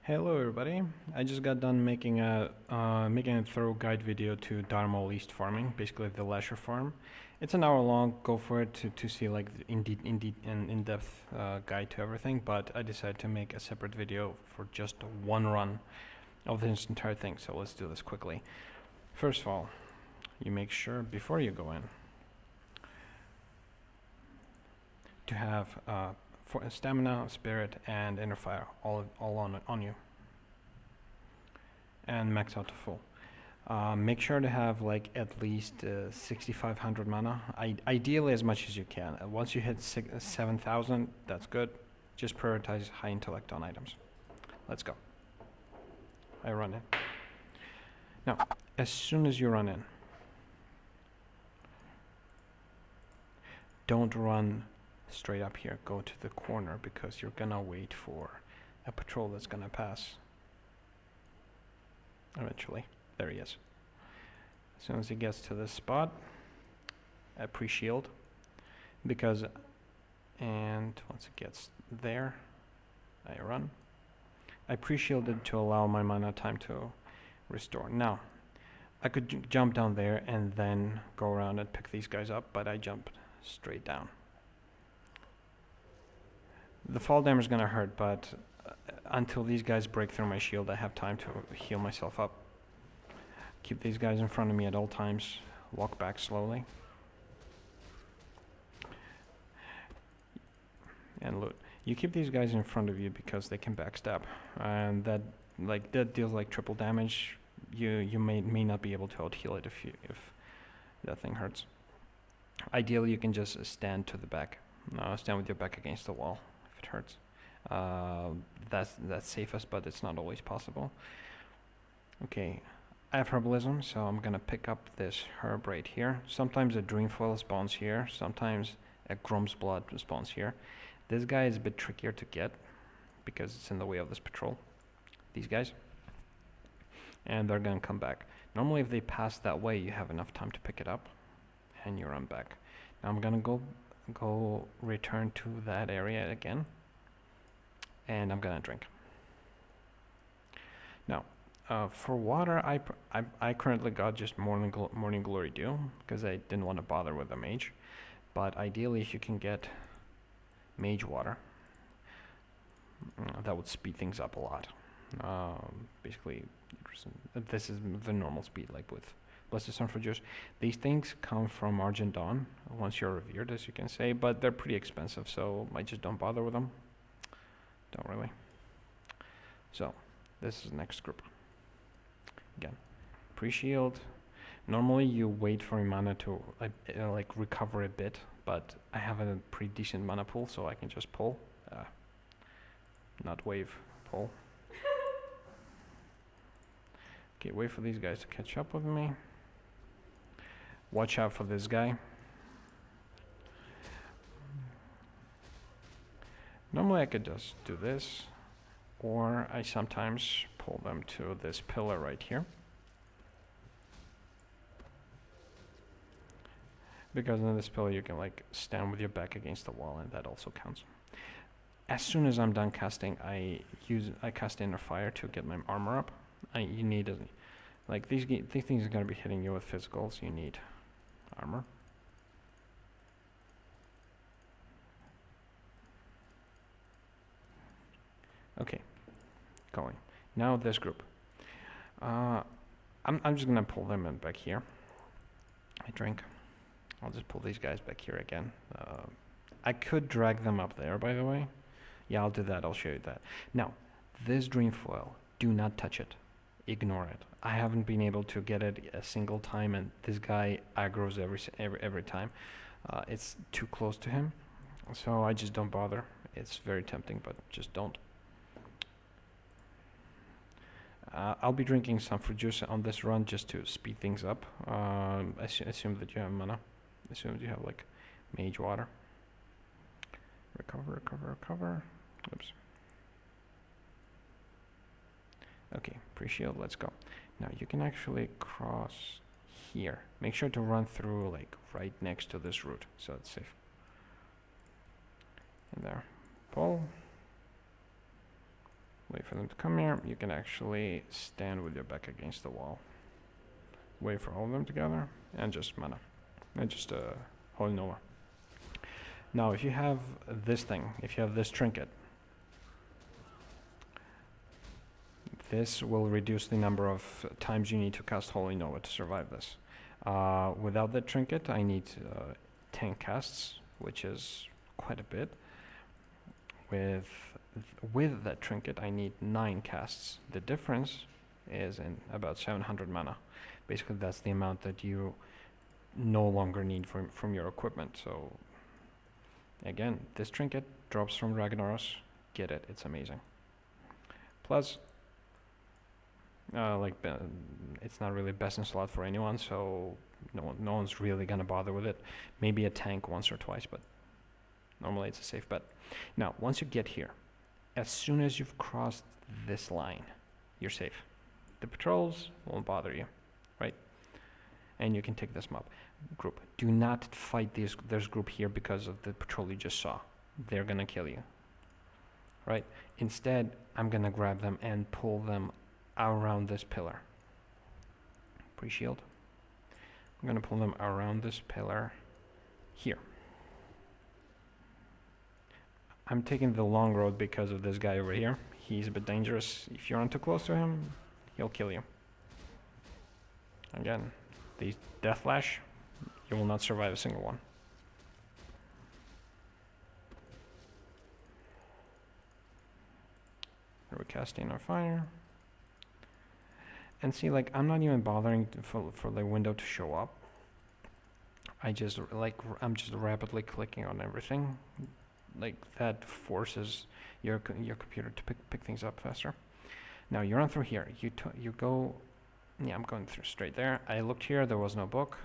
Hello everybody. I just got done making a thorough guide video to Dire Maul East farming, basically the Lasher farm. It's an hour long. Go for it to see like the in-depth guide to everything. But I decided to make a separate video for just one run of this entire thing. So let's do this quickly. First of all, you make sure before you go in to have for stamina, spirit, and inner fire all on you, and max out to full. Make sure to have like at least 6,500 mana. Ideally as much as you can. Once you hit 7,000, that's good. Just prioritize high intellect on items. Let's go. I run in. Now, as soon as you run in, don't run straight up here. Go to the corner because you're gonna wait for a patrol that's gonna pass. Eventually. There he is. As soon as he gets to this spot, I pre-shield because, and once it gets there, I run. I pre-shielded to allow my mana time to restore. Now, I could jump down there and then go around and pick these guys up, but I jumped straight down. The fall damage is gonna hurt, but until these guys break through my shield, I have time to heal myself up. Keep these guys in front of me at all times. Walk back slowly. And loot. You keep these guys in front of you because they can backstab. And that deals like triple damage. You may not be able to out heal it if that thing hurts. Ideally you can just stand to the back. Stand with your back against the wall if it hurts. That's safest, but it's not always possible. Okay. I have herbalism, so I'm gonna pick up this herb right here. Sometimes a dreamfoil spawns here, sometimes a Grom's blood spawns here. This guy is a bit trickier to get because it's in the way of this patrol. These guys. And they're gonna come back. Normally if they pass that way, you have enough time to pick it up and you run back. Now I'm gonna go return to that area again and I'm gonna drink. Now, for water, I currently got just morning glory dew because I didn't want to bother with a mage. But ideally, if you can get mage water, that would speed things up a lot. Basically, this is the normal speed, like with Blessed Sun for Juice. These things come from Argent Dawn once you're revered, as you can say, but they're pretty expensive, so I just don't bother with them. Don't really. So, this is the next group. Again, pre-shield. Normally you wait for your mana to like recover a bit, but I have a pretty decent mana pool, so I can just pull. Not wave, pull. Okay, wait for these guys to catch up with me. Watch out for this guy. Normally I could just do this, or I sometimes pull them to this pillar right here. Because in this pillar you can like stand with your back against the wall, and that also counts. As soon as I'm done casting, I cast Inner Fire to get my armor up. You need like these things are gonna be hitting you with physicals. You need armor. Okay, going. Now this group. I'm just gonna pull them in back here. I drink. I'll just pull these guys back here again. I could drag them up there, by the way. Yeah, I'll do that. I'll show you that. Now, this dream foil, do not touch it. Ignore it. I haven't been able to get it a single time, and this guy aggroes every time. It's too close to him, so I just don't bother. It's very tempting, but just don't. I'll be drinking some fruit juice on this run just to speed things up. Assume that you have mana. Assume you have like mage water. Recover, recover, recover. Oops. Okay, pre-shield, let's go. Now you can actually cross here. Make sure to run through like right next to this route so it's safe. And there. Pull. Wait for them to come here. You can actually stand with your back against the wall. Wait for all of them together, and just mana. And just Holy Nova. Now, if you have this thing, if you have this trinket, this will reduce the number of times you need to cast Holy Nova to survive this. Without that trinket, I need 10 casts, which is quite a bit. With that trinket, I need 9 casts. The difference is in about 700 mana. Basically, that's the amount that you no longer need from your equipment. So, again, this trinket drops from Ragnaros. Get it, it's amazing. Plus, it's not really best in slot for anyone, so no one's really gonna bother with it. Maybe a tank once or twice, but normally it's a safe bet. Now, once you get here, as soon as you've crossed this line, you're safe. The patrols won't bother you, right? And you can take this mob group. Do not fight this group here because of the patrol you just saw. They're gonna kill you, right? Instead, I'm gonna grab them and pull them around this pillar. Pre-shield. I'm gonna pull them around this pillar here. I'm taking the long road because of this guy over here. He's a bit dangerous. If you're not too close to him, he'll kill you. Again, the Death Lash, you will not survive a single one. We're casting our fire. And see, like, I'm not even bothering for the window to show up. I'm just rapidly clicking on everything. Like, that forces your computer to pick things up faster. Now, you run through here. You go... Yeah, I'm going through straight there. I looked here. There was no book.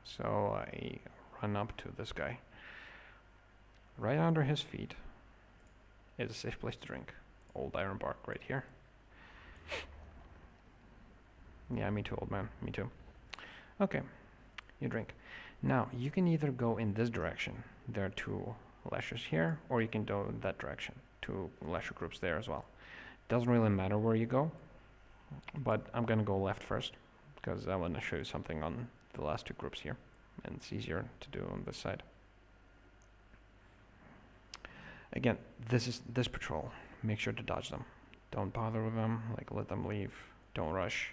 So I run up to this guy. Right under his feet is a safe place to drink. Old iron bark right here. Yeah, me too, old man. Me too. Okay, you drink. Now, you can either go in this direction. There are 2 Lashers here, or you can go in that direction. 2 Lasher groups there as well. Doesn't really matter where you go, but I'm gonna go left first, because I want to show you something on the last 2 groups here, and it's easier to do on this side. Again, this patrol. Make sure to dodge them. Don't bother with them, like let them leave. Don't rush.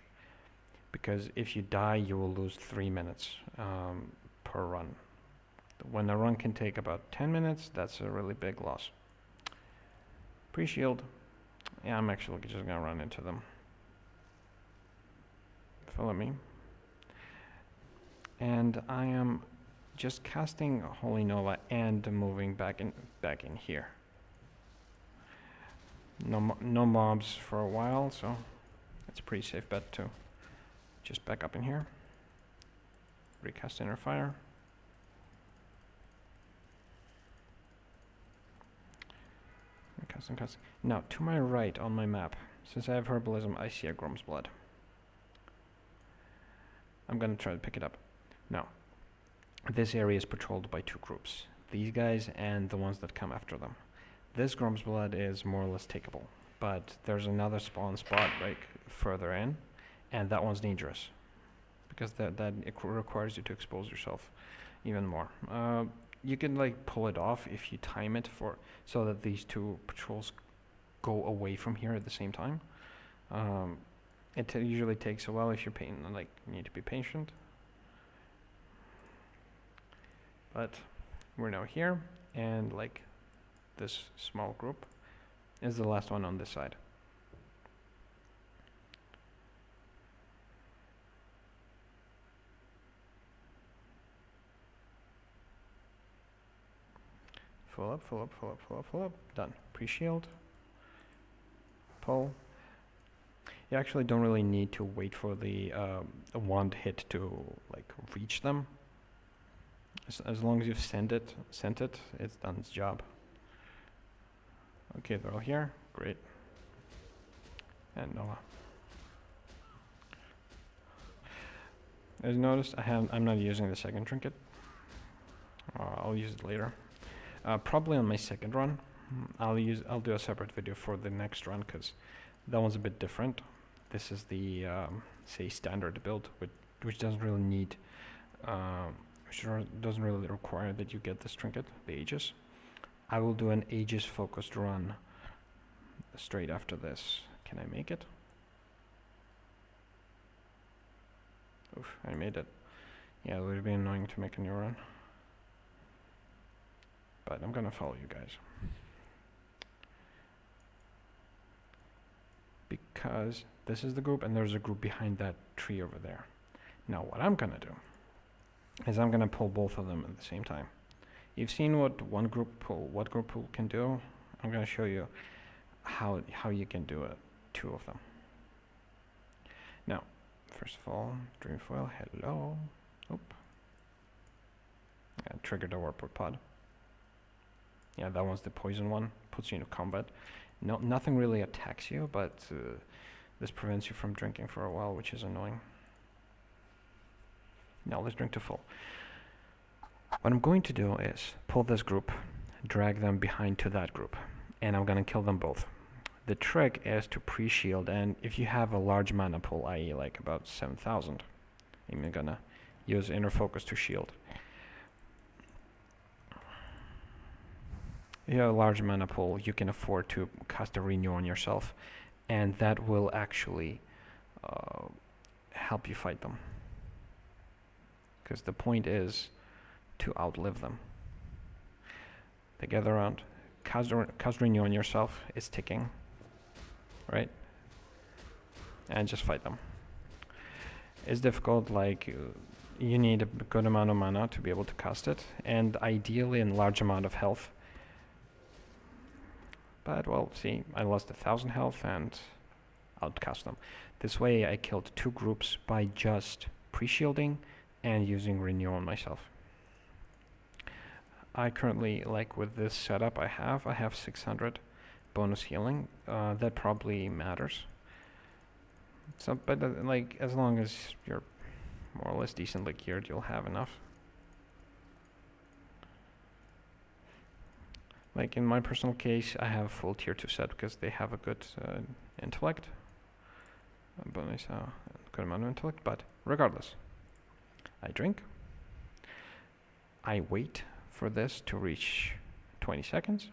Because if you die, you will lose 3 minutes per run. When a run can take about 10 minutes, that's a really big loss. Pre-shield. Yeah, I'm actually just gonna run into them. Follow me. And I am just casting Holy Nova and moving back in here. No mobs for a while, so it's a pretty safe bet too. Just back up in here. Recast Inner Fire. Recast. Now, to my right on my map, since I have Herbalism, I see a Grom's Blood. I'm gonna try to pick it up. Now, this area is patrolled by 2 groups. These guys and the ones that come after them. This Grom's Blood is more or less takeable, but there's another spawn spot like further in, and that one's dangerous because that it requires you to expose yourself even more. You can like pull it off if you time it so that these 2 patrols go away from here at the same time. It usually takes a while if you're you need to be patient. But we're now here, and like this small group is the last one on this side. Full up. Done. Pre-shield. Pull. You actually don't really need to wait for the wand hit to like reach them. As long as you've sent it, it's done its job. Okay, they're all here. Great. And Nova. As you noticed, I'm not using the second trinket. I'll use it later. Probably on my second run, I'll do a separate video for the next run because that one's a bit different. This is the say standard build, which doesn't really need, doesn't really require that you get this trinket, the Aegis. I will do an Aegis focused run straight after this. Can I make it? Oof, I made it. Yeah, it would be annoying to make a new run. But I'm gonna follow you guys. Because this is the group and there's a group behind that tree over there. Now what I'm gonna do is I'm gonna pull both of them at the same time. You've seen what group pull can do. I'm gonna show you how you can do it, two of them. Now, first of all, Dreamfoil, hello. Oop. Yeah, triggered a warped pod. Yeah, that one's the poison one. Puts you into combat. No, nothing really attacks you, but this prevents you from drinking for a while, which is annoying. Now let's drink to full. What I'm going to do is pull this group, drag them behind to that group, and I'm gonna kill them both. The trick is to pre-shield, and if you have a large mana pool, i.e. like about 7,000, I'm gonna use inner focus to shield. If you have a large mana pool, you can afford to cast a renew on yourself, and that will actually help you fight them. Because the point is to outlive them. They gather around, cast renew on yourself, it's ticking, right? And just fight them. It's difficult, like you need a good amount of mana to be able to cast it, and ideally a large amount of health. But well, see, I lost 1,000 health and outcast them. This way I killed two groups by just pre-shielding and using renew on myself. I currently, like with this setup I have 600 bonus healing. That probably matters. So, but like as long as you're more or less decently geared, you'll have enough. Like in my personal case, I have full tier 2 set because they have a good intellect. Bonus, good amount of intellect, but regardless. I drink. I wait for this to reach 20 seconds.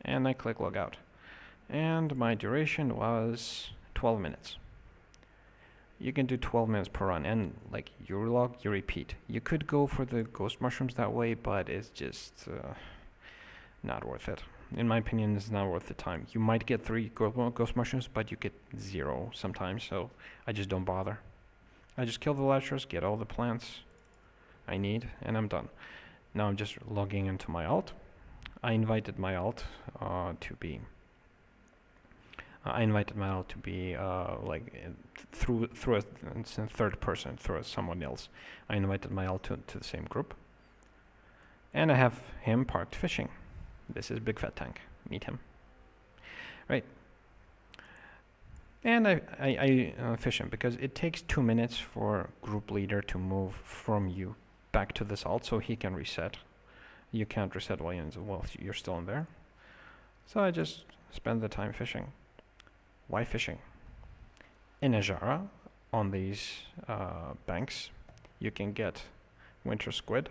And I click log out. And my duration was 12 minutes. You can do 12 minutes per run, and like you log, you repeat. You could go for the ghost mushrooms that way, but it's just not worth it. In my opinion, it's not worth the time. You might get 3 ghost mushrooms, but you get 0 sometimes, so I just don't bother. I just kill the Lashers, get all the plants I need, and I'm done. Now I'm just logging into my alt. I invited my alt to be like through a third person, through someone else. I invited my alt to the same group, and I have him parked fishing. This is Big Fat Tank. Meet him. Right. And I fish him because it takes 2 minutes for group leader to move from you back to this alt, so he can reset. You can't reset while you're still in there. So I just spend the time fishing. Why fishing? In Ajara, on these banks, you can get winter squid.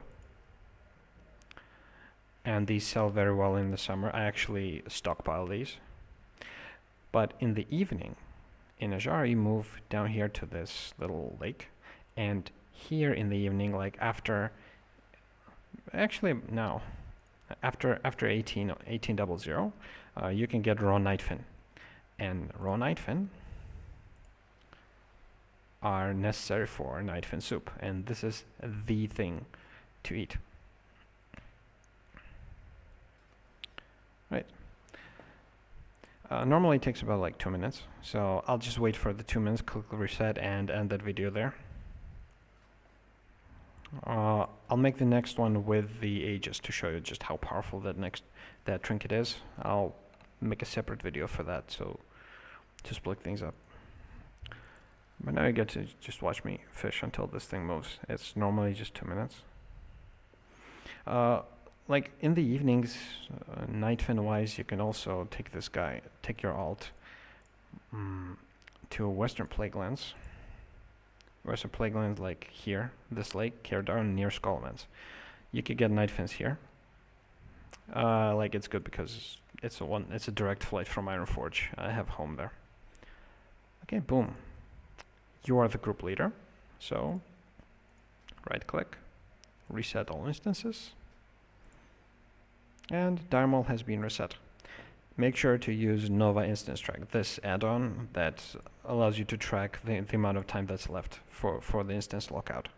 And these sell very well in the summer. I actually stockpile these. But in the evening, in Ajara, you move down here to this little lake. And here in the evening, like after 1800, you can get raw nightfin. And raw nightfin are necessary for nightfin soup, and this is the thing to eat. Right. Normally it takes about like 2 minutes, so I'll just wait for the 2 minutes, click reset, and end that video there. I'll make the next one with the Aegis to show you just how powerful that trinket is. I'll make a separate video for that, so to split things up. But now you get to just watch me fish until this thing moves. It's normally just 2 minutes. Like in the evenings, Nightfin wise, you can also take your alt to Western Plaguelands. Western Plaguelands, like here, this lake, Kerdar, near Skulllands. You could get Nightfins here. Like it's good because it's a direct flight from Ironforge. I have home there. Okay, boom. You are the group leader, so right click, reset all instances, and Dire Maul has been reset. Make sure to use Nova Instance Track, this add-on that allows you to track the amount of time that's left for the instance lockout.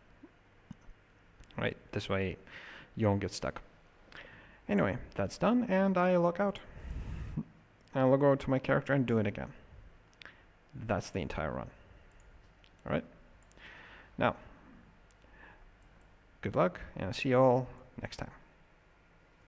Right, this way you won't get stuck. Anyway, that's done, and I log out. I'll log over to my character and do it again. That's the entire run. Alright? Now, good luck, and I'll see you all next time.